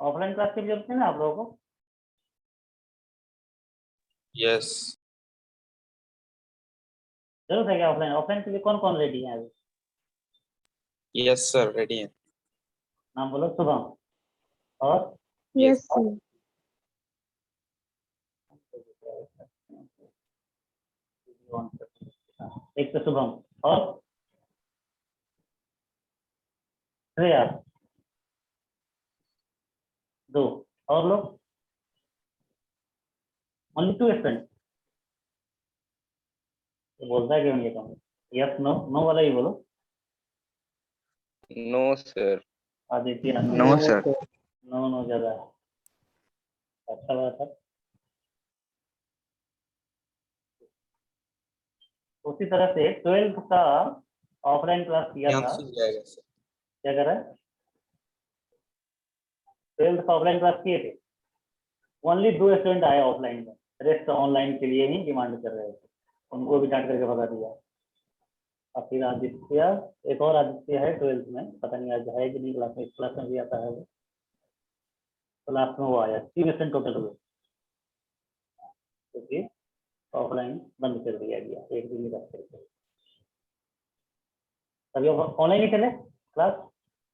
Offline class की जरूरत है ना आप लोगों को? यस जरूरत है क्या ऑफलाइन? ऑफलाइन के लिए कौन कौन रेडी है अभी? यस सर रेडी है। नाम बोलो। शुभम और यस सर। एक तो शुभम और श्रेया, दो और लोग, ओनली 2 स्टूडेंट। तो बोलता है क्यों ये कम? यस नो, नो वाला ही बोलो। No sir. Aditya no sir. No no ज्यादा है। अच्छा बात है। उसी तरह से 12th का ऑफलाइन क्लास किया था। जाएगा सर। क्या कर रहा है? 12th का ऑफलाइन क्लास किए थे, ओनली 2 स्टूडेंट आए ऑफलाइन में, रेस्ट ऑनलाइन के लिए ही डिमांड कर रहे थे, उनको भी डांट करके भगा दिया। और फिर आदित्य, एक और आदित्य है 12th में, पता नहीं आज है कि नहीं क्लास में, क्लास में भी आता है वो, क्लास में वो आया, 3 स्टूडेंट टोटल हुए, क्योंकि ऑफलाइन बंद कर दिया गया एक दिन रख करके। अभी ऑनलाइन ही चले क्लास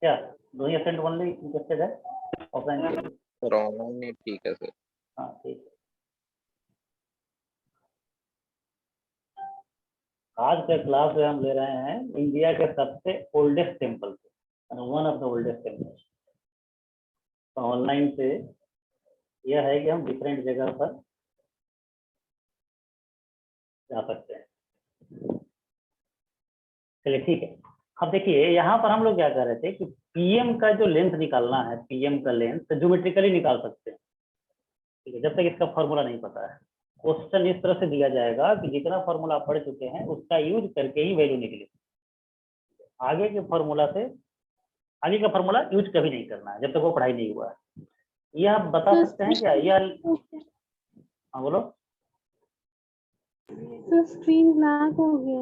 क्या? 2 ही स्टूडेंट ओनली इंटरेस्टेड है ऑफलाइन के लिए? सर ऑनलाइन ही ठीक है सर। हाँ ठीक है। आज का क्लास में हम ले रहे हैं इंडिया के सबसे ओल्डेस्ट टेम्पल से, one of the oldest temple. तो ऑनलाइन से यह है कि हम डिफरेंट जगह पर जा सकते हैं। चलिए ठीक है। अब देखिए यहाँ पर हम लोग क्या कर रहे थे कि पीएम का जो लेंथ निकालना है, पीएम का लेंथ ज्योमेट्रिकली निकाल सकते हैं, ठीक है, जब तक इसका फॉर्मूला नहीं पता है। क्वेश्चन इस तरह से दिया जाएगा कि जितना फॉर्मूला आप पढ़ चुके हैं उसका यूज करके ही वैल्यू निकले। आगे के फॉर्मूला से, आगे का फॉर्मूला यूज कभी नहीं करना है जब तक वो पढ़ाई नहीं हुआ है। ये आप बता सकते हैं क्या? यह हाँ बोलो। तो स्क्रीन ब्लैक हो गया।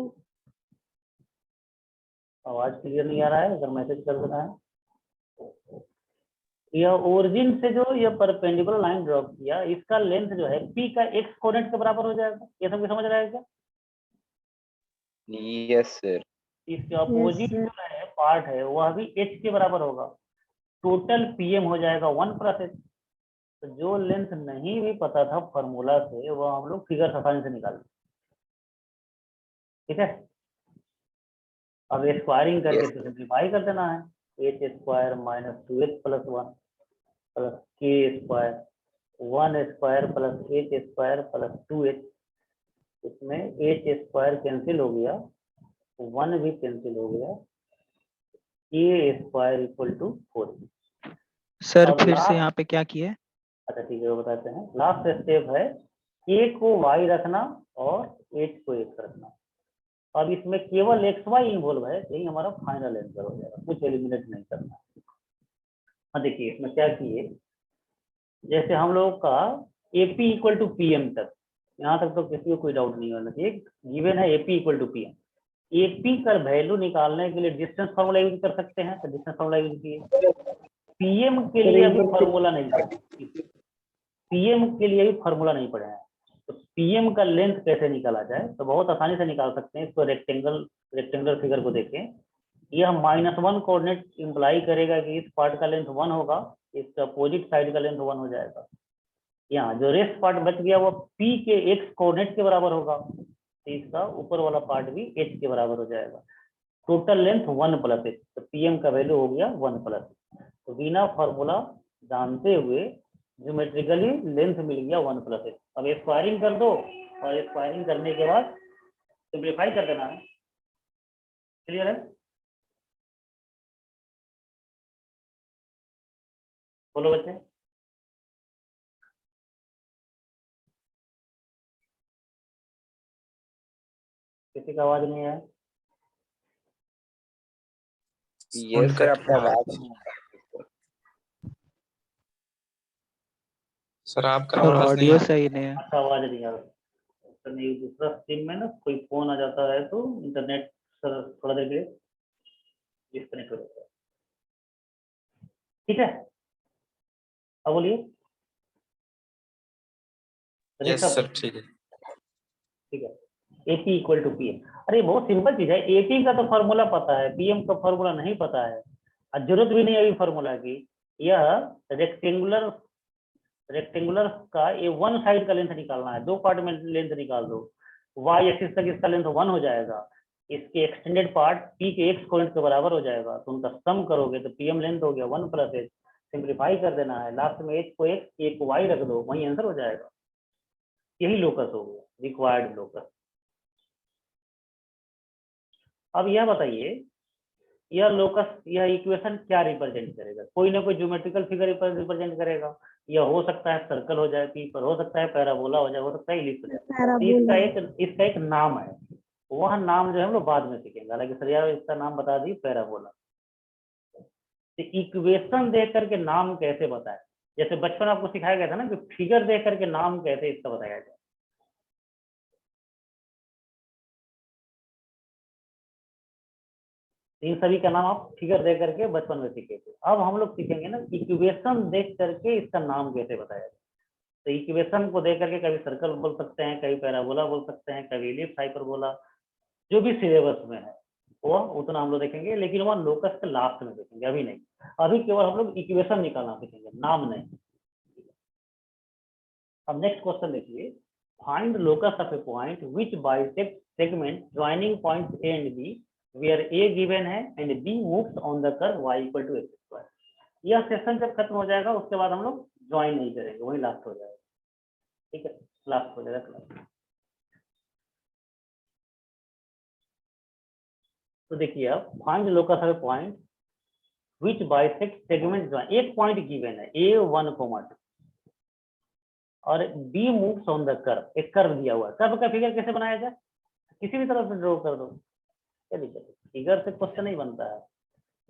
आवाज क्लियर नहीं आ रहा है, अगर मैसेज कर देना है। यह ओरिजिन से जो ये परपेंडिकुलर लाइन ड्रॉ किया, इसका लेंथ जो है पी का एक्स कोऑर्डिनेट के बराबर हो जाएगा। ये सबको समझ रहा है क्या? Yes sir. इसके अपोजिट जो है पार्ट है वह भी एच के बराबर होगा। टोटल पीएम हो जाएगा 1 + h। तो जो लेंथ नहीं भी पता था फॉर्मूला से, वो हम लोग फिगर आसानी से निकाल, ठीक है। अब स्क्वायरिंग करके तो सिंप्लीफाई कर देना है। h² - 2h + 1 + k² 1² + h² + 2h। इसमें h² कैंसिल हो गया, 1 भी कैंसिल हो गया, k² = 4। सर अब फिर से यहाँ पे क्या किया है? अच्छा ठीक है, वो बताते हैं। लास्ट स्टेप है k को y रखना और h को x रखना। अब इसमें केवल xy इन्वॉल्व है, यही हमारा फाइनल आंसर हो जाएगा, कुछ एलिमिनेट नहीं करना। हाँ देखिए इसमें क्या किए, जैसे हम लोग का AP = PM तक, यहाँ तक तो किसी को कोई डाउट नहीं होना चाहिए। गिवन है AP = PM। AP का वैल्यू निकालने के लिए डिस्टेंस फार्मूला यूज कर सकते हैं, तो डिस्टेंस फार्मूला यूज किए। PM के लिए अभी फार्मूला नहीं पढ़े, PM के लिए भी फार्मूला नहीं पढ़े हैं, तो PM का लेंथ कैसे निकाला जाए, तो बहुत आसानी से निकाल सकते हैं। इसको रेक्टेंगुलर फिगर को देखें, यह -1 कोऑर्डिनेट इंप्लाई करेगा कि इस पार्ट का लेंथ 1 होगा, इसका अपोजिट साइड का लेंथ 1 हो जाएगा। यहाँ जो रेस्ट पार्ट बच गया वो P के x कोऑर्डिनेट के बराबर होगा, तो इसका ऊपर वाला पार्ट भी h के बराबर हो जाएगा। टोटल लेंथ 1 + h, तो PM का वैल्यू हो गया 1 + h। तो बिना फॉर्मूला जानते हुए ज्योमेट्रिकली लेंथ मिल गया 1 + h। अब स्क्वायरिंग कर दो और स्क्वायरिंग करने के बाद सिंप्लीफाई कर देना है। क्लियर है? बोलो बच्चे। किसी का आवाज नहीं है? यस सर आपका आवाज नहीं आ रहा। सर आपका सर आवाज नहीं ऑडियो आ रहा। सही नहीं है। अच्छा आवाज नहीं आ रहा, तो नहीं, दूसरा स्ट्रीम में ना कोई फोन आ जाता है तो इंटरनेट सर थोड़ा देर के लिए डिस्कनेक्ट हो जाता है, ठीक है। अब बोलिए यस ऋषभ, सर ठीक है। ठीक है। एपी इक्वल टू पीएम, अरे बहुत सिंपल चीज है, एपी का तो फॉर्मूला पता है, पीएम का फॉर्मूला नहीं पता है, और जरूरत भी नहीं है अभी फॉर्मूला की। यह रेक्टेंगुलर रेक्टेंगुलर का ये वन साइड का लेंथ निकालना है, दो पार्ट में लेंथ निकाल दो, वाई एक्सिस तक इसका लेंथ 1 हो जाएगा, इसके एक्सटेंडेड पार्ट पी के एक्स कोऑर्डिनेट के बराबर हो जाएगा, तो उनका सम करोगे तो पीएम लेंथ हो गया 1 + एच, सिंप्लीफाई कर देना है, लास्ट में एच को एक्स ए को वाई रख दो, वही आंसर हो जाएगा। यही लोकस हो गया, रिक्वायर्ड लोकस। अब यह बताइए, यह लोकस, यह इक्वेशन क्या रिप्रेजेंट करेगा? कोई ना कोई ज्योमेट्रिकल फिगर रिप्रेजेंट करेगा, यह हो सकता है सर्कल हो जाए पी पर, हो सकता है पैराबोला हो जाए, हो सकता है इलिप्स हो जाए, तो पैराबोला। इसका एक नाम है, वह नाम जो है हम लोग बाद में सीखेंगे, हालांकि सर यार इसका नाम बता दी पैराबोला। तो इक्वेशन देख करके नाम कैसे बताए, जैसे बचपन आपको सिखाया गया था ना कि फिगर देख करके नाम कैसे इसका बताया जाए। इन सभी का नाम आप फिगर देख करके बचपन में सीखे थे, अब हम लोग सीखेंगे ना इक्वेशन देख करके इसका नाम कैसे बताया जाए। तो इक्वेशन को देख करके कभी सर्कल बोल सकते हैं, कभी पैराबोला बोल सकते हैं, कभी इलिप्स, हाइपरबोला, जो भी सिलेबस में है वो उतना हम लोग देखेंगे, लेकिन वह लोकस के लास्ट में देखेंगे, अभी नहीं। अभी केवल हम लोग इक्वेशन निकालना सीखेंगे, नाम नहीं। अब नेक्स्ट क्वेश्चन देखिए, find locus of a point which bisect segment joining points A and B where A given है and B moves on the curve y = x²। यह सेशन जब खत्म हो जाएगा उसके बाद हम लोग ज्वाइन नहीं करेंगे, वही लास्ट हो जाएगा, ठीक है, लास्ट हो जाएगा क्लास। तो देखिए अब find locus of a point which bisect segment join, एक पॉइंट गिवन है a1, और B moves on the curve, एक कर्व दिया हुआ है, कर्व का फिगर कैसे बनाया जाए? किसी भी तरह से ड्रॉ कर दो, क्या दिक्कत है, फिगर से क्वेश्चन नहीं बनता है।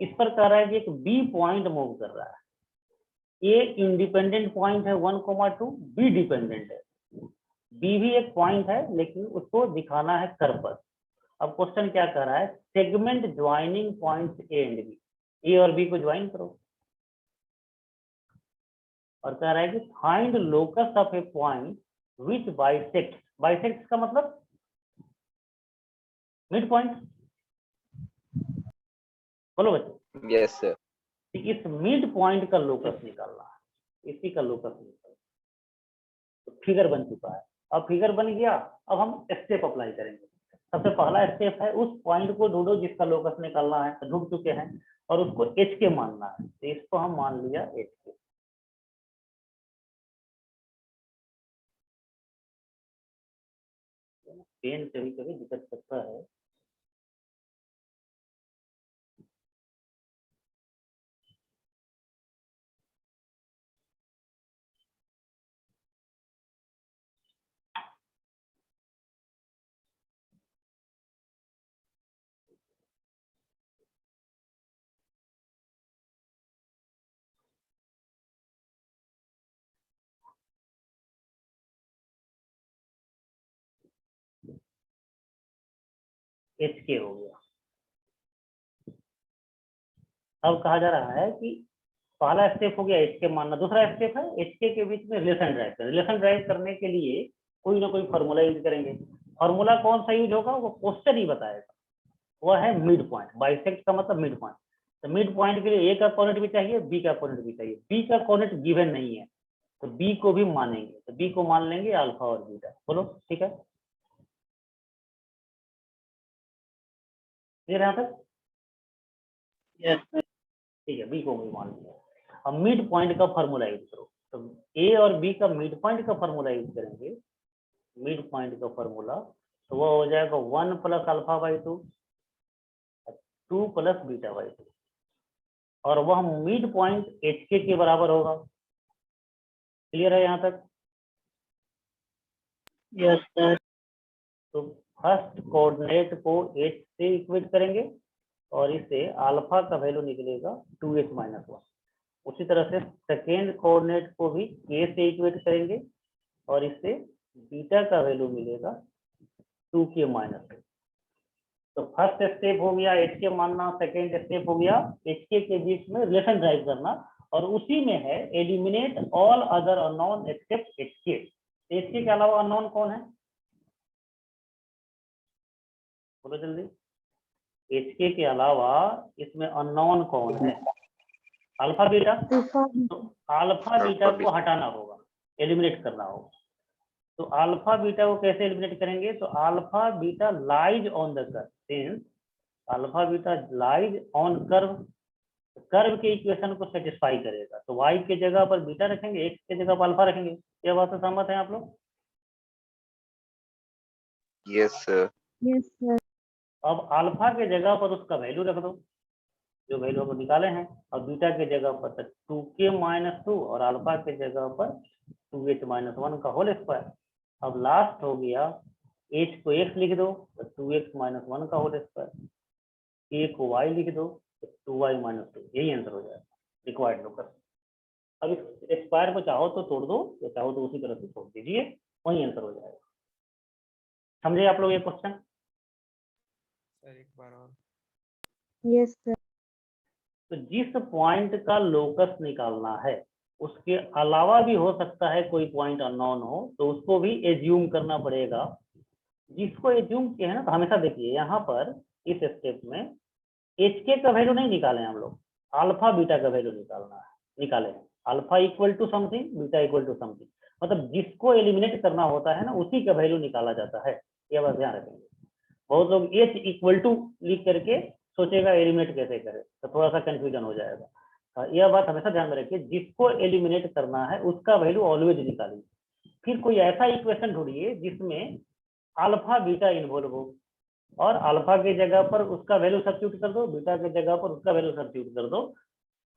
इस पर कह रहा है कि एक बी पॉइंट मूव कर रहा है, ए इंडिपेंडेंट पॉइंट है 1, 2, बी डिपेंडेंट है, बी भी एक पॉइंट है लेकिन उसको दिखाना है कर्व पर। अब क्वेश्चन क्या कह रहा है, segment joining points A and B, A और बी को ज्वाइन करो, और कह रहा है कि find locus of a point which bisects, bisects का मतलब मिड पॉइंट, बोलो बच्चे। Yes sir. इस मिड पॉइंट का लोकस निकालना है, इसी का लोकस निकालना, तो फिगर बन चुका है। अब फिगर बन गया, अब हम स्टेप अप्लाई करेंगे। सबसे पहला स्टेप है उस पॉइंट को ढूंढो जिसका लोकस निकालना है, तो ढूंढ चुके हैं, और उसको एच के मानना है, तो इसको हम मान लिया एच के। पेन कभी कभी दिक्कत करता है। एच के हो गया। अब कहा जा रहा है कि पहला स्टेप हो गया एच के मानना, दूसरा स्टेप है एच के बीच में रिलेशन ड्राइव करना। रिलेशन ड्राइव करने के लिए कोई ना कोई फॉर्मूला यूज करेंगे। फॉर्मूला कौन सा यूज होगा वो क्वेश्चन ही बताएगा, वह है मिड पॉइंट। बाइसेक्ट का मतलब मिड पॉइंट, तो मिड पॉइंट के लिए ए का कोऑर्डिनेट भी चाहिए, बी का कोऑर्डिनेट भी चाहिए। बी का कोऑर्डिनेट गिवन नहीं है तो बी को भी मानेंगे, तो बी को मान लेंगे अल्फा और बीटा। बोलो ठीक है, क्लियर है यहाँ तक? ठीक है, बी को भी मान लिया। अब मिड पॉइंट का फॉर्मूला यूज करो, तो ए और बी का मिड पॉइंट का फॉर्मूला यूज करेंगे। मिड पॉइंट का फॉर्मूला तो वो हो जाएगा 1 + α/2, 2 + β/2, और वह मिड पॉइंट एच के बराबर होगा। क्लियर है यहाँ तक? Yes sir. तो फर्स्ट कोऑर्डिनेट को एच से इक्वेट करेंगे और इससे अल्फा का वैल्यू निकलेगा 2h - 1। उसी तरह से सेकेंड कोऑर्डिनेट को भी के से इक्वेट करेंगे और इससे बीटा का वैल्यू मिलेगा 2k - 2। तो फर्स्ट स्टेप हो गया एच के मानना, सेकेंड स्टेप हो गया एच के बीच में रिलेशन ड्राइव करना, और उसी में है eliminate all other unknown except HK. HK के अलावा अननोन कौन है, बोलो जल्दी। एचके के अलावा इसमें अननोन कौन है, अल्फा बीटा। तो अल्फा बीटा को हटाना होगा, एलिमिनेट करना होगा। तो अल्फा बीटा को कैसे एलिमिनेट करेंगे, तो alpha beta lies on the curve, since alpha beta lies on curve, curve के इक्वेशन को सेटिस्फाई करेगा। तो y के जगह पर बीटा रखेंगे, x के जगह पर अल्फा रखेंगे। ये बात से सहमत है आप लोग? Yes sir. Yes sir. अब अल्फा के जगह पर उसका वैल्यू रख दो, जो वैल्यू हम निकाले हैं, और बीटा के जगह पर 2k - 2 और अल्फा के जगह पर 2h - 1 का होल स्क्वायर। अब लास्ट हो गया, h को x लिख दो तो 2x - 1 का होल स्क्वायर, a को y लिख दो तो 2y - 2, यही आंसर हो जाएगा रिक्वायर्ड लोकस। अब इस स्क्वायर को चाहो तो तोड़ दो, या चाहो तो उसी तरह से छोड़ दीजिए, वही आंसर हो जाएगा। समझे आप लोग ये क्वेश्चन? सर एक बार और। Yes sir. तो जिस पॉइंट का लोकस निकालना है उसके अलावा भी हो सकता है कोई पॉइंट अननोन हो, तो उसको भी एज्यूम करना पड़ेगा। जिसको एज्यूम किया है ना, तो हमेशा देखिए यहाँ पर इस स्टेप में एच के का वैल्यू नहीं निकाले हम लोग, अल्फा बीटा का वैल्यू निकालना है, निकाले हैं। Alpha equal to something, beta equal to something, मतलब जिसको एलिमिनेट करना होता है ना उसी का वैल्यू निकाला जाता है। ये बात ध्यान रखेंगे। बहुत लोग एच इक्वल टू लिख करके सोचेगा एलिमिनेट कैसे करें, तो थोड़ा सा कंफ्यूजन हो जाएगा। यह बात हमेशा ध्यान में रखिए, जिसको एलिमिनेट करना है उसका वैल्यू ऑलवेज निकालिए। फिर कोई ऐसा इक्वेशन ढूंढिए जिसमें अल्फा बीटा इन्वॉल्व हो, और अल्फा के जगह पर उसका वैल्यू सब्स्टिट्यूट कर दो, बीटा के जगह पर उसका वैल्यू सब्स्टिट्यूट कर दो,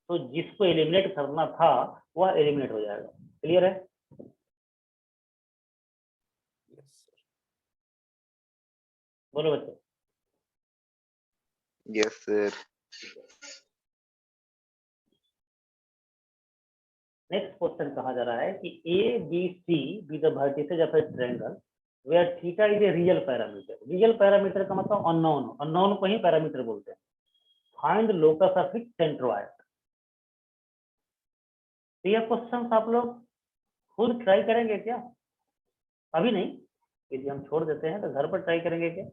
तो जिसको एलिमिनेट करना था वह एलिमिनेट हो जाएगा। क्लियर है? Yes sir. बोलो बच्चे। Yes sir. नेक्स्ट क्वेश्चन कहा जा रहा है कि A B C be the vertices of a triangle where theta is a real parameter. Real parameter का मतलब अननोन, अननोन को ही पैरामीटर बोलते हैं। Find locus of its centroid. तो ये क्वेश्चन आप लोग खुद ट्राई करेंगे क्या? अभी नहीं, यदि हम छोड़ देते हैं तो घर पर ट्राई करेंगे क्या?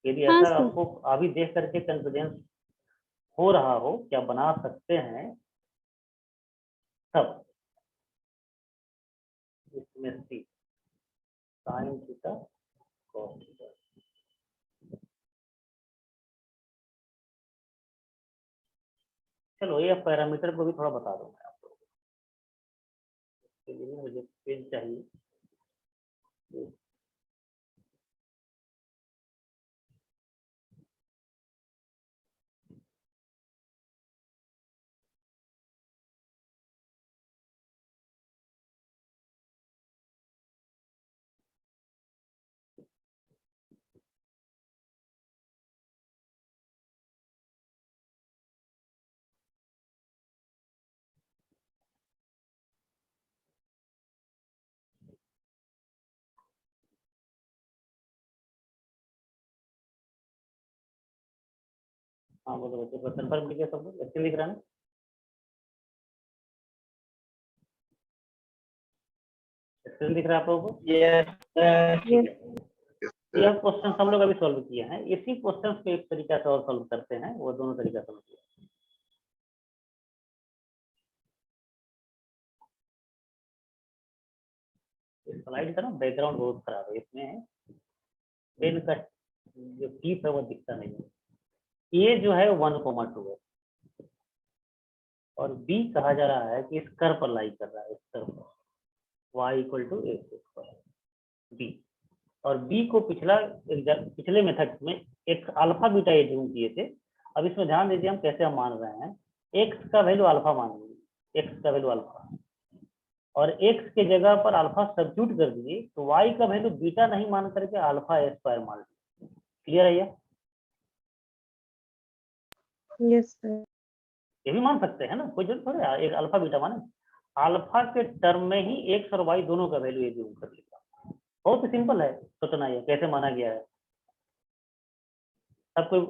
यदि हाँ ऐसा सर। आपको अभी देख करके कॉन्फिडेंस हो रहा हो क्या बना सकते हैं, तब इसमें सी साइन थीटा कॉस थीटा। चलो ये पैरामीटर को भी थोड़ा बता दूं मैं आप लोगों को। इसके लिए मुझे पेज चाहिए। हाँ बोलो बच्चे, कंफर्म लिखिए सब लोग, अच्छे लिख रहे हैं? अच्छे दिख रहा है आप लोगों को? ठीक है। यह क्वेश्चन हम लोग अभी सॉल्व किए हैं, इसी क्वेश्चन को एक तरीका से और सॉल्व करते हैं, वो दोनों तरीका सॉल्व किया। इस स्लाइड का ना बैकग्राउंड बहुत खराब है, इसमें पेन का जो कीप है वो दिखता नहीं है। ये जो है 1,2 है, और बी कहा जा रहा है कि इस कर्व पर लाई कर रहा है, इस कर्व पर y = a², बी। और बी को पिछले मेथड में एक अल्फा बीटा एज्यूम किए थे। अब इसमें ध्यान दीजिए हम कैसे हम मान रहे हैं। एक्स का वैल्यू अल्फा मान लीजिए, एक्स का वैल्यू अल्फा, और एक्स के जगह पर अल्फा सब्स्टिट्यूट कर दिए, तो वाई का वैल्यू बीटा नहीं मान करके अल्फा² मान लीजिए। क्लियर है? Yes sir. ये भी मान सकते हैं ना, कोई जरूरत थोड़ी है एक अल्फा बीटा माने। अल्फा के टर्म में ही एक्स और वाई दोनों का वैल्यू एज्यूम कर लिया। बहुत ही सिंपल है सोचना, ये कैसे माना गया है। सब कोई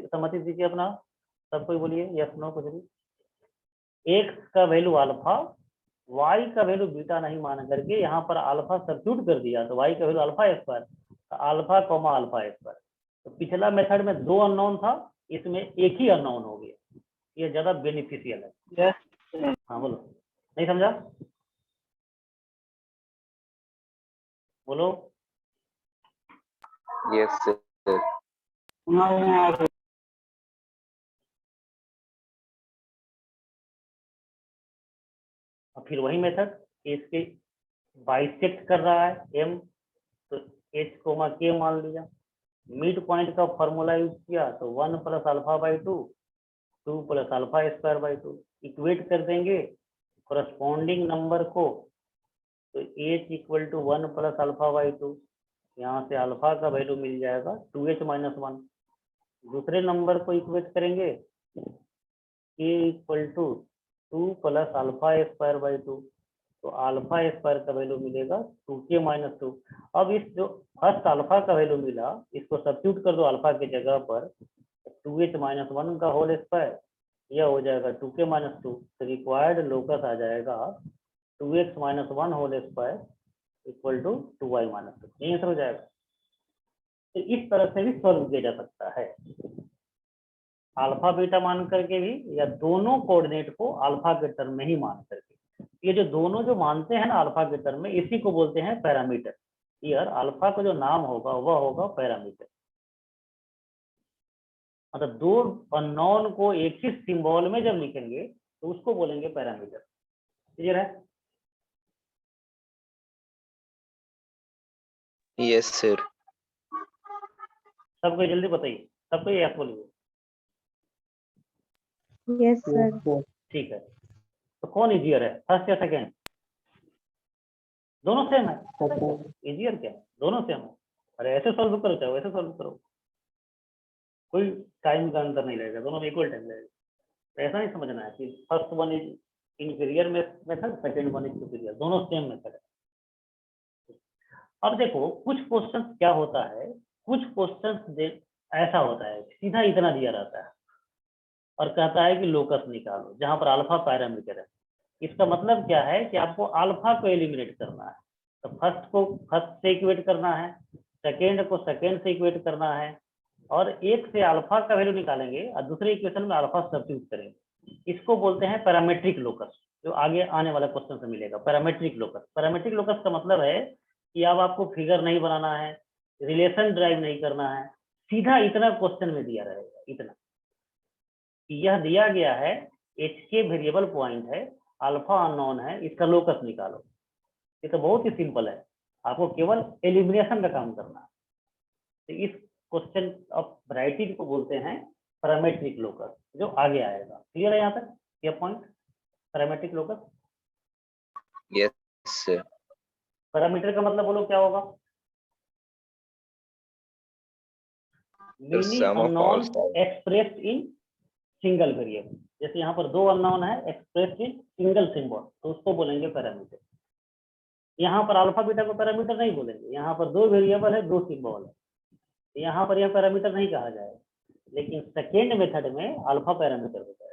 सहमति दीजिए अपना, सब कोई बोलिए यस नो कुछ भी। एक्स का वैल्यू अल्फा, वाई का वैल्यू बीटा नहीं मान करके यहाँ पर अल्फा सब्स्टिट्यूट कर दिया, तो वाई का value alpha square, alpha comma alpha square. तो पिछला मेथड में 2 अननोन था, इसमें एक ही अननोन हो गया, ये ज्यादा बेनिफिशियल है। यस हाँ बोलो, नहीं समझा, बोलो। Yes sir. और फिर वही मेथड, इसके बाइसेक्ट कर रहा है एम, तो एच कोमा के मान लिया, मिड पॉइंट का फॉर्मूला यूज किया, तो 1 plus alpha by 2, 2 plus alpha square by 2, equate कर देंगे कोरस्पॉन्डिंग नंबर को, तो H equal to 1 plus alpha by 2, यहाँ से अल्फा का वैल्यू मिल जाएगा 2h माइनस 1। दूसरे नंबर को इक्वेट करेंगे, K equal to 2 plus alpha square by 2, तो अल्फा स्क्वायर का वैल्यू मिलेगा 2k माइनस 2। अब इस जो फर्स्ट अल्फा का वैल्यू मिला, इसको सब्स्टिट्यूट कर दो अल्फा की जगह पर, 2h माइनस 1 का होल स्क्वायर, यह हो जाएगा 2k माइनस 2, तो रिक्वायर्ड लोकस आ जाएगा 2x minus 1 whole square equal to 2y minus 2, यही आंसर हो जाएगा। तो इस तरह से भी सॉल्व किया जा सकता है, अल्फा बीटा मान करके भी, या दोनों कोऑर्डिनेट को अल्फा के टर्म में ही मान करके। ये जो दोनों जो मानते हैं ना अल्फा के टर्म में, इसी को बोलते हैं पैरामीटर। यार अल्फा का जो नाम होगा वह होगा पैरामीटर, मतलब दो अननोन को एक ही सिंबल में जब लिखेंगे तो उसको बोलेंगे पैरामीटर। क्लियर है? Yes sir. सबको जल्दी बताइए, सबको यस बोलिए। Yes, sir. ठीक है, तो कौन इजियर है, फर्स्ट या सेकेंड? दोनों सेम है। इजियर क्या है, दोनों सेम है। अरे ऐसे सॉल्व करो चाहे वैसे सॉल्व करो, कोई टाइम का अंतर नहीं रहेगा, दोनों में इक्वल टाइम लगेगा। तो ऐसा नहीं समझना है कि first one is inferior method, second one is superior, दोनों सेम मेथड है। अब देखो कुछ क्वेश्चन क्या होता है, कुछ क्वेश्चन ऐसा होता है सीधा इतना दिया रहता है और कहता है कि लोकस निकालो, जहां पर अल्फा पैरामीटर है। इसका मतलब क्या है कि आपको अल्फा को एलिमिनेट करना है, तो फर्स्ट को फर्स्ट से इक्वेट करना है, सेकेंड को सेकेंड से इक्वेट करना है, और एक से अल्फा का वैल्यू निकालेंगे और दूसरे इक्वेशन में अल्फा सब्स्टिट्यूट करेंगे। इसको बोलते हैं पैरामेट्रिक लोकस, जो आगे आने वाला क्वेश्चन से मिलेगा। पैरामेट्रिक लोकस, पैरामेट्रिक लोकस का मतलब है कि अब आपको फिगर नहीं बनाना है, रिलेशन ड्राइव नहीं करना है, सीधा इतना क्वेश्चन में दिया रहेगा, इतना यह दिया गया है, एच के वेरिएबल पॉइंट है, अल्फा अननोन है, इसका लोकस निकालो। ये तो बहुत ही सिंपल है, आपको केवल एलिमिनेशन का काम करना है। तो इस क्वेश्चन ऑफ वैरायटी को बोलते हैं पैरामेट्रिक लोकस, जो आगे आएगा। क्लियर है यहाँ तक ये point, parametric locus? Yes sir. Parameter का मतलब बोलो क्या होगा? Meaning sum of all unknown sides. Expressed in single variable. जैसे यहाँ पर 2 अननोन है एक्सप्रेस्ड इन सिंगल सिंबल, तो उसको बोलेंगे पैरामीटर। यहाँ पर अल्फा बीटा को पैरामीटर नहीं बोलेंगे, यहाँ पर 2 वेरिएबल है, 2 सिंबल है, यहाँ पर यह पैरामीटर नहीं कहा जाएगा, लेकिन सेकेंड मेथड में अल्फा पैरामीटर हो जाएगा।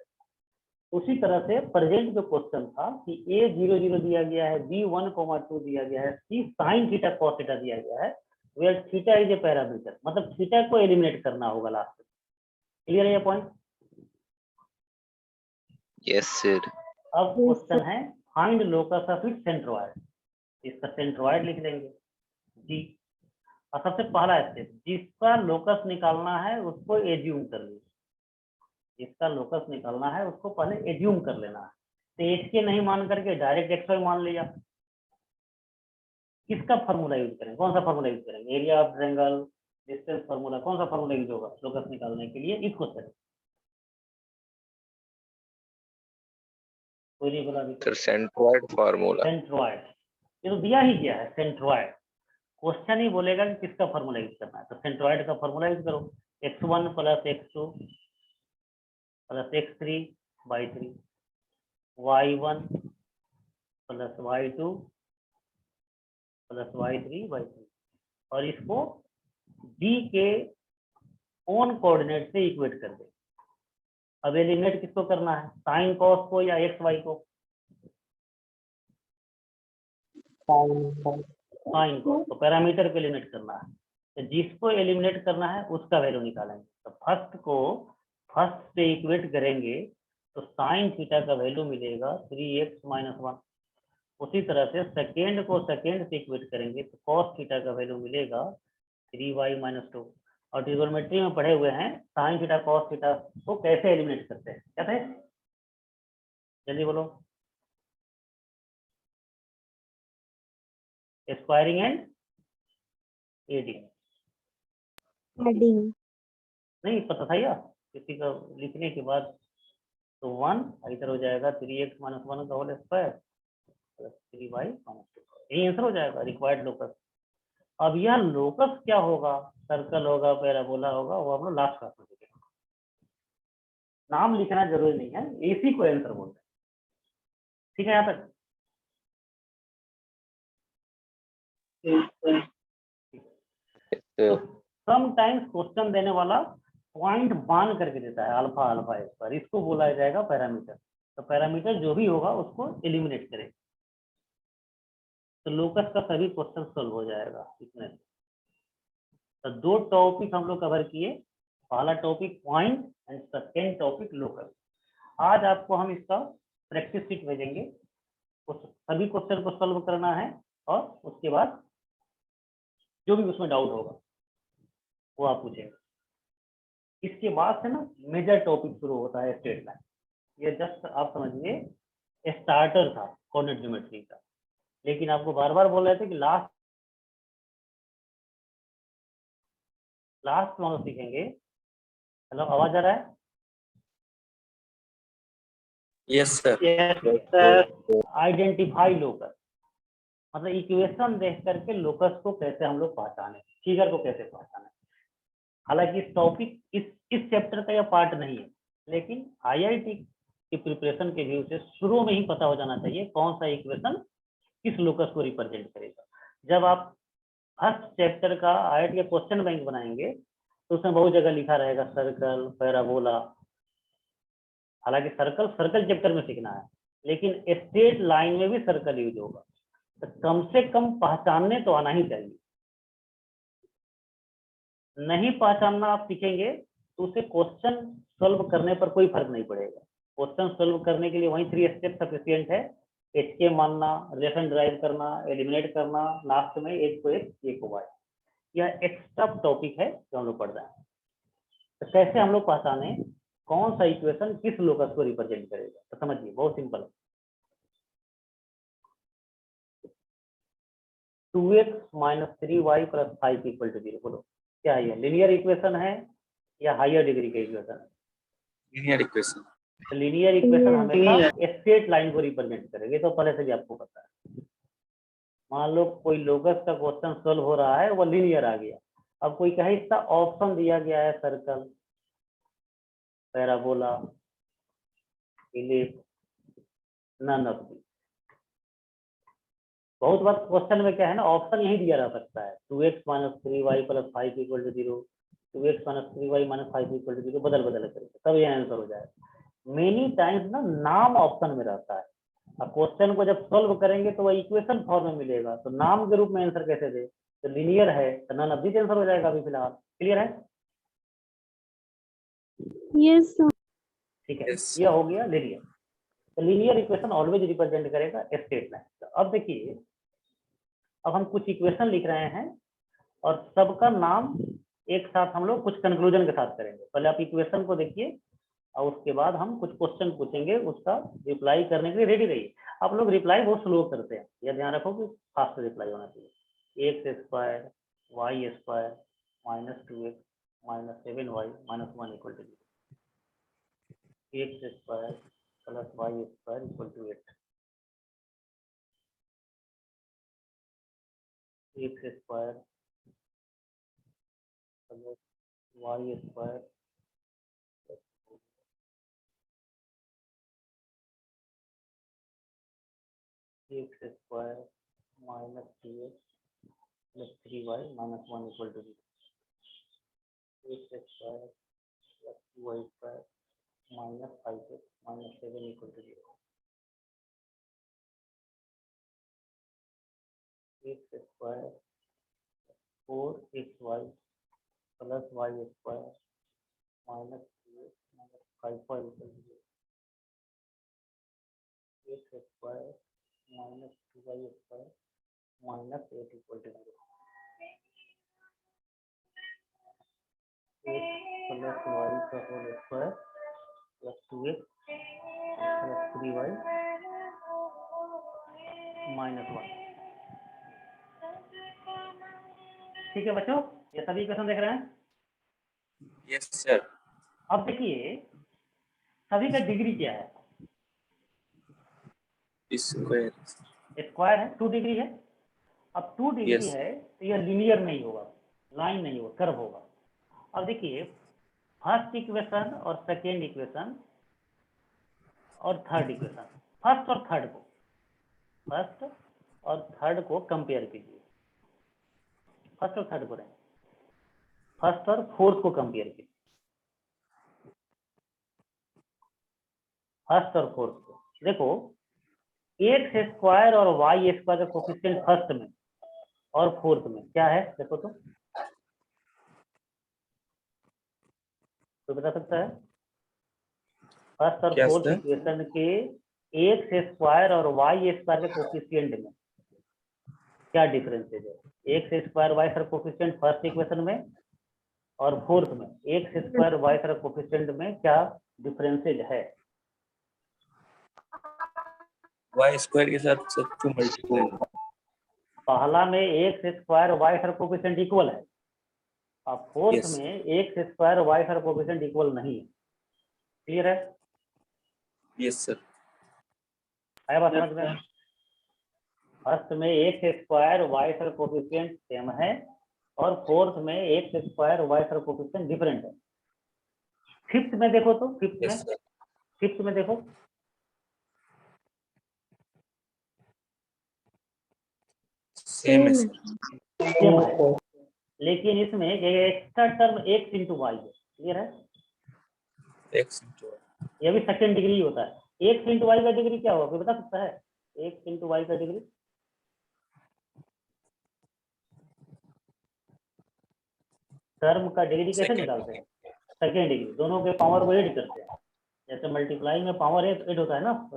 उसी तरह से प्रेजेंट जो क्वेश्चन था कि a00 दिया गया है, b1,2 दिया गया है, c sin theta cos theta दिया गया है, where theta is a parameter, मतलब थीटा को एलिमिनेट करना होगा लास्ट में। क्लियर है ये पॉइंट? Yes sir. अब क्वेश्चन है find locus of its centroid. इसका सेंट्रोइड लिख लेंगे जी। और सबसे पहला स्टेप, जिसका लोकस निकालना है उसको एज्यूम कर लीजिए, जिसका लोकस निकालना है उसको पहले एज्यूम कर लेना है। तो एच के नहीं मान करके डायरेक्ट एक्स वाई मान लिया। किसका फार्मूला यूज करेंगे, कौन सा फार्मूला यूज करेंगे? Area of triangle, distance formula, कौन सा फार्मूला यूज होगा लोकस निकालने के लिए? इस क्वेश्चन कोई नहीं बोला अभी? Sir centroid formula. सेंट्रोइड, ये तो दिया ही गया है सेंट्रोइड, क्वेश्चन ही बोलेगा कि किसका फार्मूला यूज करना है। तो सेंट्रोइड का फार्मूला यूज करो, x1 plus x2 plus x3 by 3, y1 plus y2 plus y3 by 3, और इसको d के ओन कोऑर्डिनेट से इक्वेट कर दे। अब एलिमिनेट किसको करना है, साइन कॉस को या एक्स वाई को? Sine cos. तो पैरामीटर को एलिमिनेट करना है, तो जिसको एलिमिनेट करना है उसका वैल्यू निकालेंगे। तो फर्स्ट को फर्स्ट से इक्वेट करेंगे तो साइन थीटा का वैल्यू मिलेगा 3x - 1। उसी तरह से सेकेंड को सेकेंड से इक्वेट करेंगे तो कॉस थीटा का वैल्यू मिलेगा 3y - 2। और ट्रिगोनोमेट्री में पढ़े हुए हैं साइन थीटा कॉस थीटा को कैसे एलिमिनेट करते हैं, क्या थे? जल्दी बोलो। Squaring and adding. Adding. नहीं पता था या किसी का लिखने के बाद? तो 1 इधर हो जाएगा 3x - 1 का होल स्क्वायर प्लस 3y - 2, यही आंसर हो जाएगा रिक्वायर्ड लोकस। अब यह लोकस क्या होगा, सर्कल होगा, पैराबोला होगा, वो हम लोग लास्ट क्लास में देखेंगे। नाम लिखना जरूरी नहीं है, इसी को आंसर बोलते हैं। ठीक है यहाँ तक? तो समटाइम्स क्वेश्चन देने वाला पॉइंट बांध करके देता है, अल्फा अल्फा इस पर, इसको बोला जाएगा पैरामीटर। तो पैरामीटर जो भी होगा उसको एलिमिनेट करें तो लोकस का सभी क्वेश्चन सॉल्व हो जाएगा इसमें। तो दो टॉपिक हम लोग कवर किए, पहला topic point and second topic locus. आज आपको हम इसका प्रैक्टिस शीट भेजेंगे, उस सभी क्वेश्चन को सॉल्व करना है और उसके बाद जो भी उसमें डाउट होगा वो आप पूछेंगे। इसके बाद से ना मेजर टॉपिक शुरू होता है स्ट्रेट लाइन। ये जस्ट आप समझिए स्टार्टर था कोऑर्डिनेट ज्योमेट्री का, लेकिन आपको बार बार बोल रहे थे कि लास्ट में हम लोग सीखेंगे। हेलो, आवाज आ रहा है? Yes sir. आइडेंटिफाई लोकस, मतलब इक्वेशन देख करके लोकस को कैसे हम लोग पहचाने, फिगर को कैसे पहचाने। हालांकि इस टॉपिक इस चैप्टर का यह पार्ट नहीं है, लेकिन आईआईटी की प्रिपरेशन के व्यू से शुरू में ही पता हो जाना चाहिए कौन सा इक्वेशन किस लोकस को रिप्रेजेंट करेगा। जब आप फर्स्ट चैप्टर का आईआईटी का क्वेश्चन बैंक बनाएंगे तो उसमें बहुत जगह लिखा रहेगा सर्कल, पैराबोला। हालांकि सर्कल चैप्टर में सीखना है, लेकिन स्ट्रेट लाइन में भी सर्कल यूज होगा, तो कम से कम पहचानने तो आना ही चाहिए। नहीं पहचानना आप सीखेंगे तो उसे क्वेश्चन सॉल्व करने पर कोई फर्क नहीं पड़ेगा। क्वेश्चन सॉल्व करने के लिए वही 3 स्टेप सफिशिएंट है। HK मानना, रिलेशन ड्राइव करना, एलिमिनेट करना, लास्ट में एक को x एक को y। यह एक्स्ट्रा टॉपिक है जो हम लोग पढ़ रहे हैं। तो कैसे हम लोग पहचाने कौन सा इक्वेशन किस लोकस को रिप्रेजेंट करेगा, तो समझिए बहुत सिंपल है। 2x - 3y + 5 = 0। बोलो क्या है, लीनियर इक्वेशन है या हायर डिग्री का इक्वेशन है? Linear equation. तो लीनियर इक्वेशन हमेशा स्ट्रेट लाइन को रिप्रेजेंट करेगी, तो पहले से भी आपको पता है। मान लो कोई लोकस का क्वेश्चन सॉल्व हो रहा है, वो लीनियर आ गया। अब कोई कहे इसका ऑप्शन दिया गया है circle, parabola, ellipse, none of the. बहुत बार क्वेश्चन में क्या है ना, ऑप्शन यही दिया जा सकता है 2x - 3y + 5 = 0, 2x - 3y - 5 = 0, बदल करके तब ये आंसर हो जाएगा। मेनी टाइम्स ना नाम ऑप्शन में रहता है। अब क्वेश्चन को जब सॉल्व करेंगे तो वह इक्वेशन फॉर्म में मिलेगा, तो नाम के रूप में आंसर कैसे दे? तो लीनियर है तो नन ऑफ दी आंसर हो जाएगा अभी फिलहाल। क्लियर है? Yes, sir. ठीक है, Yes. यह हो गया लीनियर। तो लीनियर इक्वेशन ऑलवेज रिप्रेजेंट करेगा स्ट्रेट लाइन। तो अब देखिए, अब हम कुछ इक्वेशन लिख रहे हैं और सबका नाम एक साथ हम लोग कुछ कंक्लूजन के साथ करेंगे। पहले आप इक्वेशन को देखिए और उसके बाद हम कुछ क्वेश्चन पूछेंगे, उसका रिप्लाई करने के लिए रेडी रहिए। आप लोग रिप्लाई बहुत स्लो करते हैं, यह ध्यान रखो कि फास्ट रिप्लाई होना चाहिए। x² y² - 2x - 7y - 1 = 0, x² + y² = 8, x² + y² = 2x + 3y - 1 = 0, x² + 2y² minus 5x minus 7 equal to 0। X square 4xy plus Y square minus 2x minus 5y equal to 0। X square minus 2y square minus 8 equal to 0। Plus y का whole square plus 2x plus 3y minus 1। ठीक है बच्चों, ये सभी equation देख रहे हैं। Yes sir. अब देखिए सभी का डिग्री क्या है। स्क्वायर स्क्वायर है, 2 डिग्री है। अब 2 डिग्री Yes. है तो यह लीनियर नहीं होगा, लाइन नहीं होगा, कर्व होगा। अब देखिए फर्स्ट इक्वेशन और सेकेंड इक्वेशन और थर्ड इक्वेशन, फर्स्ट और थर्ड को कंपेयर कीजिए। फर्स्ट और थर्ड को नहीं, फर्स्ट और फोर्थ को कंपेयर कीजिए। फर्स्ट और फोर्थ को देखो, एक्स स्क्वायर और वाई स्क्वायर का कोफिशिएंट फर्स्ट में और फोर्थ में क्या है देखो तो, कोई बता सकता है? फर्स्ट और क्या फोर्थ सर? इक्वेशन के एक्स स्क्वायर और वाई स्क्वायर के कोफिशिएंट में क्या डिफरेंसेज है? X square Y square coefficient first equation में और फोर्थ में X square Y square coefficient में क्या डिफरेंसेज है? वाई स्क्वायर के साथ सर 2 मल्टीपल। पहला में X square Y square coefficient equal है, और फोर्थ Yes. में X square Y square coefficient equal नहीं है। क्लियर है? Yes sir. आया बात समझ में? फर्स्ट में X square Y square coefficient same है और फोर्थ में X square Y square coefficient different है। फिफ्थ में देखो तो, यस सर। फिफ्थ में देखो, सेम है Same. सर। सेम है, लेकिन इसमें extra term X into Y है। क्लियर है? x into यह भी सेकेंड डिग्री होता है। एक्स इंटू वाई का डिग्री क्या होगा, कोई बता सकता है? एक्स इंटू वाई का डिग्री टर्म का डिग्री कैसे Second. निकालते हैं? सेकेंड डिग्री, दोनों के पावर को ऐड करते हैं। जैसे मल्टीप्लाई में पावर ऐड होता है ना,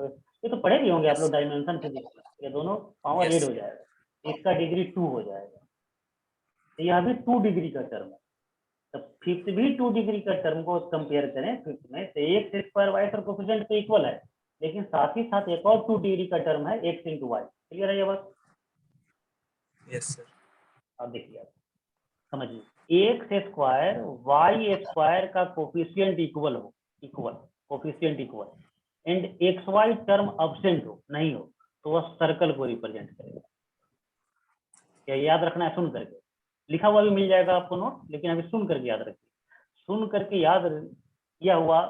ये तो पढ़े भी होंगे आप लोग डायमेंशन फिजिक्स में। ये दोनों पावर Yes. ऐड हो जाएगा, इसका डिग्री 2 हो जाएगा। तो यह भी 2 डिग्री का टर्म है। तो फिफ्थ भी 2 डिग्री का टर्म को कंपेयर करें फिफ्थ में, तो X square Y square coefficient तो इक्वल है, लेकिन साथ ही साथ एक और 2 डिग्री का टर्म है एक्स इंटू वाई। क्लियर है ये बात? Yes sir. अब देखिए, आप समझिए, एक्स स्क्वायर वाई स्क्वायर का कोफिशिएंट इक्वल हो, coefficient equal and x y term absent हो, नहीं हो, तो वह सर्कल को रिप्रेजेंट करेगा। क्या याद रखना है? सुन करके, लिखा हुआ भी मिल जाएगा आपको नोट, लेकिन अभी सुन करके याद रखिए। सुन करके याद किया हुआ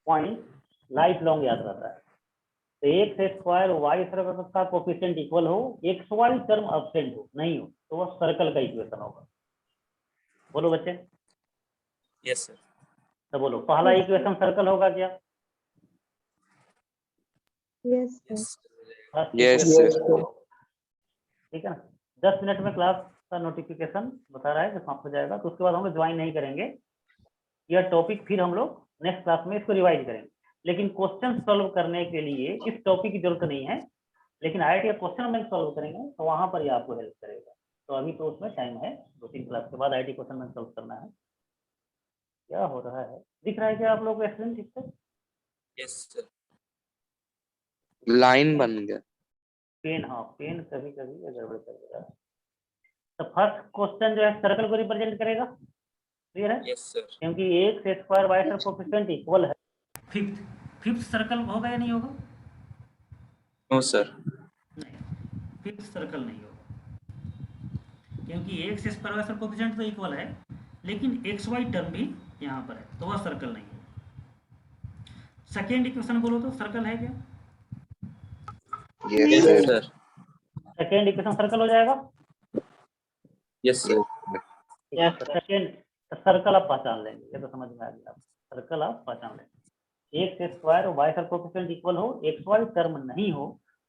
पॉइंट लाइफ लॉन्ग याद रहता है। तो एक्स स्क्वायर वाई स्क्वायर का कोफिशिएंट इक्वल हो, एक्स वाई टर्म अब्सेंट हो, नहीं हो, तो वह सर्कल का इक्वेशन होगा। बोलो बच्चे। Yes sir. तो बोलो, पहला Yes. इक्वेशन सर्कल होगा क्या? Yes, sir. First Yes, equation sir. ठीक है ना? 10 मिनट में क्लास का नोटिफिकेशन बता रहा है कि समाप्त हो जाएगा, तो उसके बाद हम लोग ज्वाइन नहीं करेंगे। यह टॉपिक फिर हम लोग नेक्स्ट क्लास में इसको रिवाइज करेंगे, लेकिन क्वेश्चन सॉल्व करने के लिए इस टॉपिक की जरूरत नहीं है, लेकिन IIT का क्वेश्चन बैंक सॉल्व करेंगे तो वहां पर ये आपको हेल्प करेगा। तो अभी तो उसमें टाइम है, 2-3 क्लास के बाद IIT क्वेश्चन बैंक सॉल्व करना है। क्या हो रहा है, दिख रहा है क्या आप लोग को स्क्रीन ठीक से? Yes sir. लाइन बन गया। पेन, हाँ पेन कभी कभी गड़बड़ कर देगा। तो फर्स्ट क्वेश्चन जो है सर्कल को रिप्रेजेंट करेगा। क्लियर है? Yes sir. क्योंकि x square Y square coefficient equal है। फिफ्थ सर्कल होगा या नहीं होगा? No sir. नहीं, फिफ्थ सर्कल नहीं होगा, क्योंकि x square Y square coefficient तो इक्वल है, लेकिन एक्स वाई टर्म भी यहाँ पर है, तो वह सर्कल नहीं है। सेकेंड इक्वेशन बोलो तो सर्कल है क्या? Yes sir. Second equation circle हो जाएगा। Yes sir. सेकेंड सर्कल आप पहचान लेंगे, ये तो समझ में आ गया। सर्कल आप पहचान लेंगे। एक्स स्क्वायर और वाई सर कोफिशिएंट इक्वल हो, एक्स वाई टर्म नहीं हो,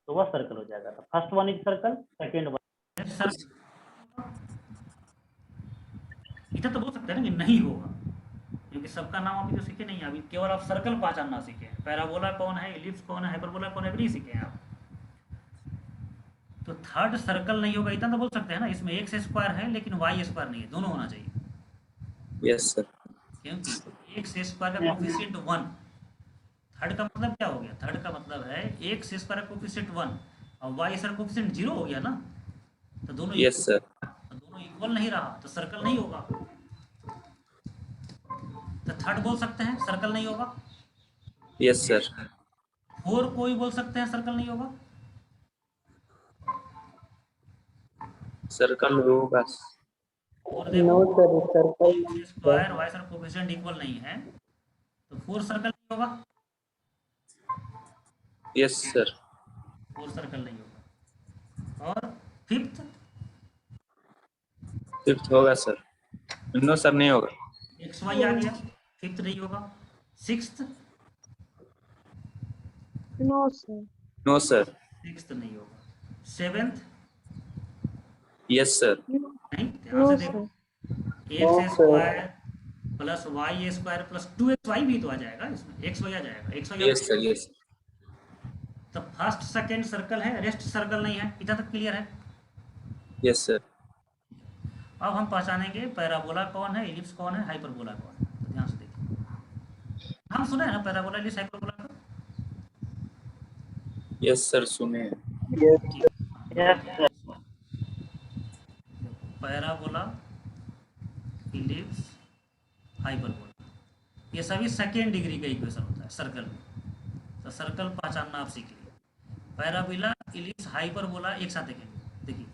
तो वह सर्कल हो जाएगा। तो first one is circle, second one circle. इधर तो बोल सकते हैं ना कि नहीं होगा, क्योंकि सबका नाम अभी तो सीखे नहीं, अभी केवल आप सर्कल पहचानना सीखे हैं। पैराबोला कौन है, एलिप्स कौन है, हाइपरबोला कौन है, भी नहीं सीखे हैं आप। तो थर्ड सर्कल नहीं होगा, इतना तो बोल सकते हैं ना। इसमें एक्स स्क्वायर है लेकिन वाई स्क्वायर नहीं है, दोनों होना चाहिए। Yes sir. क्योंकि एक्स स्क्वायर का कोफिशिएंट 1, थर्ड का मतलब क्या हो गया, थर्ड का मतलब है एक्स स्क्वायर का कोफिशिएंट 1 और वाई स्क्वायर कोफिशिएंट 0 हो गया ना। तो दोनों यस सर। दोनों इक्वल नहीं रहा तो सर्कल नहीं होगा। तो थर्ड बोल सकते हैं सर्कल नहीं होगा। Yes sir. 4 को भी बोल सकते हैं सर्कल नहीं होगा। सर्कल होगा। और नो देखो sir, circle X square Y square coefficient equal नहीं है, तो 4 सर्कल नहीं होगा। Yes sir. 4 सर्कल नहीं होगा। और फिफ्थ, फिफ्थ होगा सर। नो सर नहीं होगा। एक्स वाई आ गया, फिफ्थ नहीं होगा। Sixth, no sir, no sir. Sixth नहीं होगा। Seventh, yes sir. नहीं, ध्यान नो से देखो, sir, X square plus Y square plus 2xy भी तो आ जाएगा इसमें, एक्स वाई आ जाएगा, X Y. Yes sir. Yes. तो फर्स्ट सेकंड सर्कल है, रेस्ट सर्कल नहीं है। इतना तक क्लियर है। Yes sir. अब हम पहचानेंगे पैराबोला कौन है, इलिप्स कौन है, हाइपरबोला कौन है। तो ध्यान से देखिए, हम सुने हैं ना पैराबोला, इलिप्स, हाइपरबोला का। यस सर सुने। पैराबोला, इलिप्स, हाइपरबोला, ये सभी सेकेंड डिग्री का इक्वेशन होता है सर्कल में। तो सर्कल पहचानना आप सीख लीजिए। पैराबोला, इलिप्स, हाइपरबोला एक साथ देखेंगे। देखिए,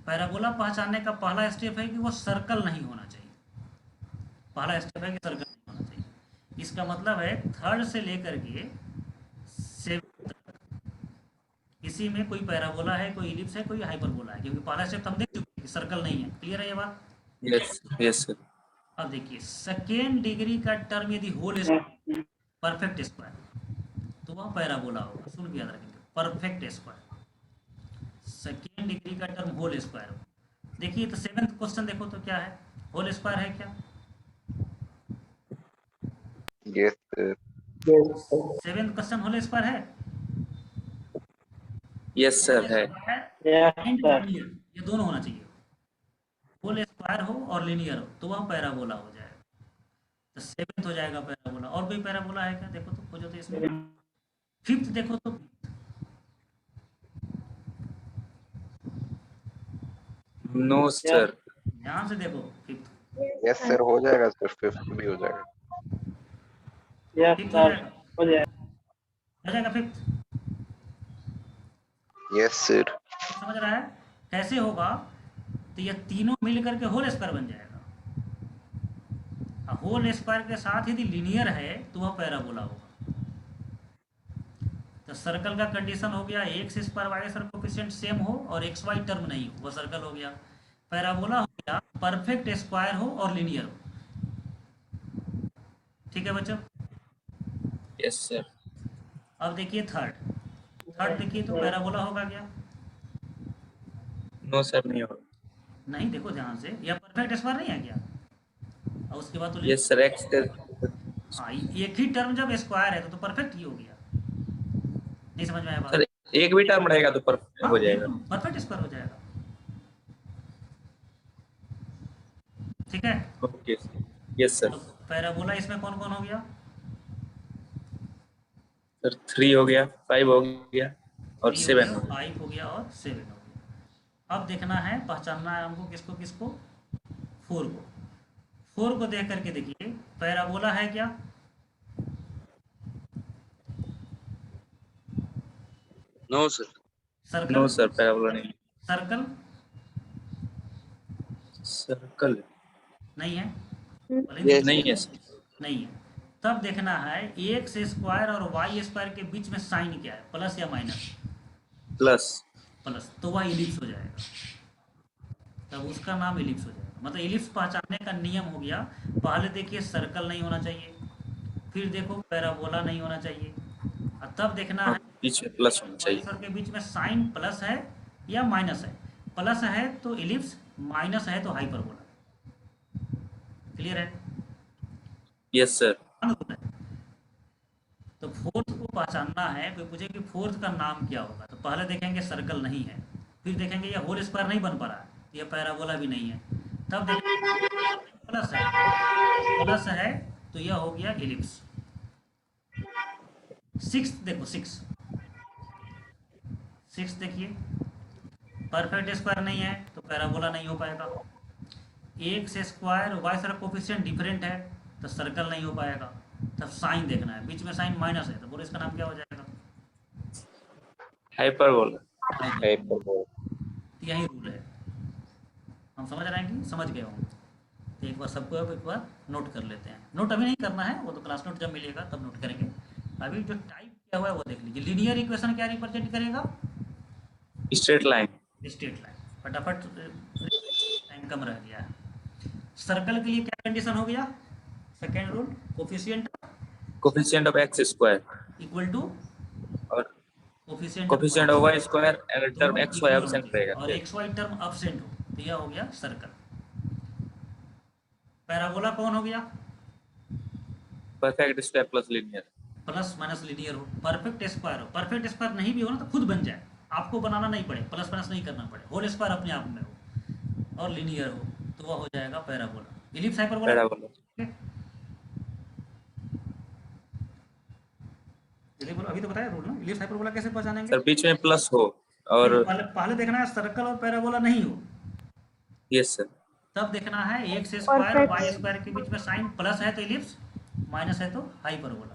पैराबोला पहचानने का पहला स्टेप है कि वो सर्कल नहीं होना चाहिए। पहला स्टेप है कि सर्कल नहीं होना चाहिए। इसका मतलब है थर्ड से लेकर के 7 तक इसी में कोई पैराबोला है, कोई इलिप्स है, कोई हाइपरबोला है, क्योंकि पहला स्टेप हम देख चुके हैं कि सर्कल नहीं है। क्लियर है ये बात। यस। Yes sir. अब देखिए, सेकेंड डिग्री का टर्म यदि होल परफेक्ट स्क्वायर, तो वह पैराबोला होगा। सुन के याद रखेंगे, परफेक्ट स्क्वायर, सेकेंड डिग्री का टर्म होल स्क्वायर होगा। देखिए, तो 7th क्वेश्चन देखो तो क्या है, होल स्क्वायर है क्या? Yes sir. 7th question whole square है। यस सर है। एंड लीनियर, ये दोनों होना चाहिए। होल स्क्वायर हो और लीनियर हो तो वह पैराबोला हो जाएगा। तो 7th हो जाएगा पैराबोला। और कोई पैराबोला है क्या? देखो तो खोजो तो इसमें। 5th देखो तो, नो सर। ध्यान से देखो, 5th। यस सर हो जाएगा सर, फिफ्थ भी हो जाएगा। 5th हो जाएगा 5th। Yes sir. समझ रहा है कैसे होगा? तो ये तीनों मिल करके होल स्क्वायर बन जाएगा। होल स्क्वायर के साथ यदि लीनियर है तो वह पैराबोला होगा। तो सर्कल का कंडीशन हो गया, X square Y square coefficient same हो और एक्स वाई टर्म नहीं हो, वह सर्कल हो गया। पैराबोला हो गया परफेक्ट स्क्वायर हो और लीनियर हो। ठीक है बच्चों। Yes sir. अब देखिए थर्ड देखिए तो पैराबोला होगा क्या? नो सर नहीं होगा। नहीं, देखो ध्यान से, यह परफेक्ट स्क्वायर नहीं है क्या? और उसके बाद तो यस सर। एक्स हाँ, एक ही टर्म जब स्क्वायर है तो परफेक्ट ही हो गया। नहीं समझ में आया बात? सर एक भी टर्म रहेगा तो परफेक्ट हो जाएगा। परफेक्ट स्क्वायर हो जाएगा। ठीक है। ओके। Yes sir. तो पैराबोला इसमें कौन कौन हो गया? सर 3 हो गया, 5 हो गया और 7 हो गया। 5 हो गया और 7 हो गया। अब देखना है, पहचानना है हमको किसको किसको? 4 को। 4 को देख करके देखिए, पैराबोला है क्या? No sir. Circle? No sir parabola नहीं। सर्कल सर्कल नहीं है। ये नहीं है सर। नहीं है। तब देखना है एक्स स्क्वायर और वाई स्क्वायर के बीच में साइन क्या है, प्लस या माइनस? प्लस। प्लस, तो वह इलिप्स हो जाएगा। तब उसका नाम इलिप्स हो जाएगा। मतलब इलिप्स पहचानने का नियम हो गया, पहले देखिए सर्कल नहीं होना चाहिए, फिर देखो पैराबोला नहीं होना चाहिए, और तब देखना हाँ, है बीच में प्लस होना y चाहिए। स्क्वायर के बीच में साइन प्लस है या माइनस है। प्लस है तो इलिप्स, माइनस है तो हाइपरबोला। क्लियर है? Yes sir. तो फोर्थ को पहचानना है, कोई पूछे कि फोर्थ का नाम क्या होगा, तो पहले देखेंगे सर्कल नहीं है, फिर देखेंगे ये होल स्क्वायर नहीं बन पा रहा है, ये पैराबोला भी नहीं है, तब देखेंगे प्लस है, प्लस है तो यह हो गया इलिप्स। सिक्स देखो, सिक्स देखिए परफेक्ट स्क्वायर नहीं है तो पैराबोला नहीं हो पाएगा। X square Y square coefficient different है तो सर्कल नहीं हो पाएगा। तब साइन देखना है, बीच में साइन माइनस है तो बोलो इसका नाम क्या हो जाएगा? हाइपरबोला। हाइपरबोला। तो यही रूल है, हम समझ रहे हैं कि समझ गए होंगे। तो एक बार सबको एक बार नोट कर लेते हैं। नोट अभी नहीं करना है, वो तो क्लास नोट जब मिलेगा तब नोट करेंगे। अभी जो टाइप किया हुआ है वो देख लीजिए। लीनियर इक्वेशन क्या रिप्रेजेंट करेगा? Straight line. Straight line. फटाफट, टाइम कम रह गया है। सर्कल के लिए क्या कंडीशन हो गया? Second rule, coefficient of x square equal to और coefficient of y square and term x y absent रहेगा और एक्स वाई टर्म एब्सेंट हो तो यह हो गया सर्कल। पैराबोला कौन हो गया? Perfect square plus linear. Plus minus linear हो। परफेक्ट स्क्वायर हो, परफेक्ट स्क्वायर नहीं भी हो ना तो खुद बन जाए, आपको बनाना नहीं पड़े, प्लस माइनस नहीं करना पड़े। होल स्क्वायर अपने आप में हो और लीनियर हो तो वह हो जाएगा पैराबोला। इलिप्स हाइपरबोला अभी तो बताया रूल ना। इलिप्स हाइपरबोला कैसे पहचानेंगे? सर बीच में प्लस हो और पहले देखना है सर्कल और पैराबोला नहीं हो। Yes sir. तब देखना है एक्स स्क्वायर वाई स्क्वायर के बीच में साइन प्लस है तो इलिप्स, माइनस है तो हाइपरबोला।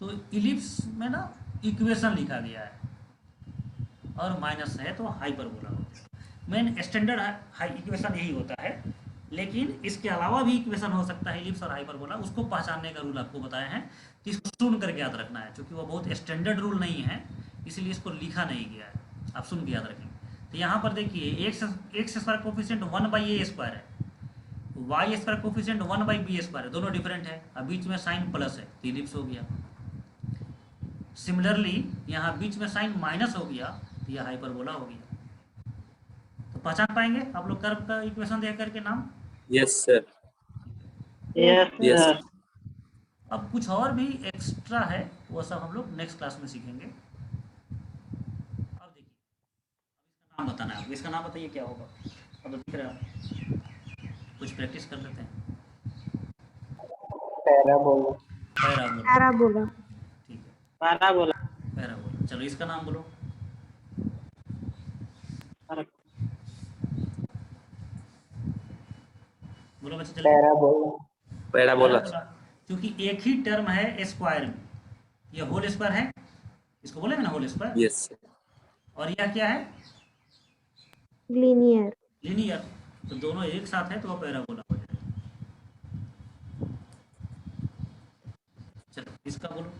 तो इलिप्स में ना इक्वेशन लिखा गया है और माइनस है तो हाइपरबोला होता है। मेन स्टैंडर्ड इक्वेशन यही होता है, लेकिन इसके अलावा भी इक्वेशन हो सकता है इलिप्स और हाइपरबोला। उसको पहचानने का रूल आपको बताया है, तो इसको सुन करके याद रखना है, क्योंकि वो बहुत स्टैंडर्ड रूल नहीं है इसीलिए इसको लिखा नहीं गया है। आप सुन के याद रखेंगे। तो यहाँ पर देखिए x square coefficient 1/a square है, y square coefficient 1/b square है, दोनों डिफरेंट है। अब बीच में साइन प्लस है तो इलिप्स हो गया। सिमिलरली यहाँ बीच में साइन माइनस हो गया तो यह हाइपरबोला हो गया। तो पहचान पाएंगे आप लोग कर्व का इक्वेशन देख करके नाम? Yes sir. यस अब कुछ और भी एक्स्ट्रा है, वो सब हम लोग नेक्स्ट क्लास में सीखेंगे। अब देखिए, इसका नाम बताना है आपको। इसका नाम बताइए क्या होगा? अब तो दिख रहा है, कुछ प्रैक्टिस कर लेते हैं। पैराबोला पैराबोला, ठीक है, पैराबोला पैराबोला। चलो इसका नाम बोलो। बोलो बच्चे, चलो। पैराबोला। क्योंकि एक ही टर्म है स्क्वायर में, ये होल स्क्वायर है, इसको बोलेंगे ना होल स्क्वायर। यस। और यह क्या है? लीनियर। तो दोनों एक साथ है तो वो पैराबोला हो जाएगा। चलो इसका बोलो।